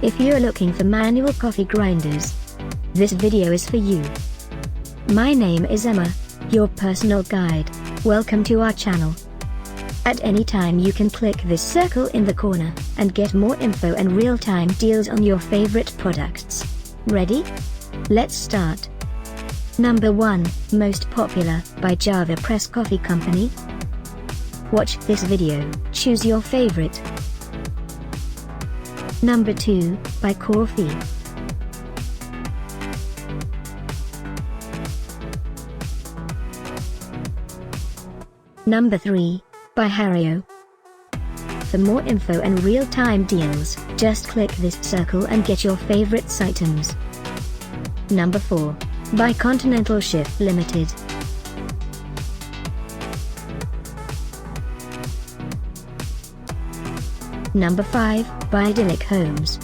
If you're looking for manual coffee grinders, this video is for you. My name is Emma, your personal guide. Welcome to our channel. At any time you can click this circle in the corner, and get more info and real-time deals on your favorite products. Ready? Let's start. Number 1, Most Popular, by JavaPresse Coffee Company. Watch this video, choose your favorite. Number 2, by Khaw-Fee. Number 3, by Hario. For more info and real-time deals, just click this circle and get your favorite items. Number 4, by Continental Shift Limited. Number 5, by Idylc Homes.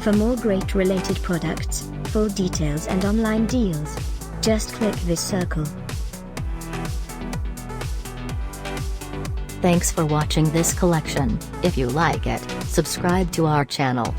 For more great related products, full details and online deals, just click this circle. Thanks for watching this collection. If you like it, subscribe to our channel.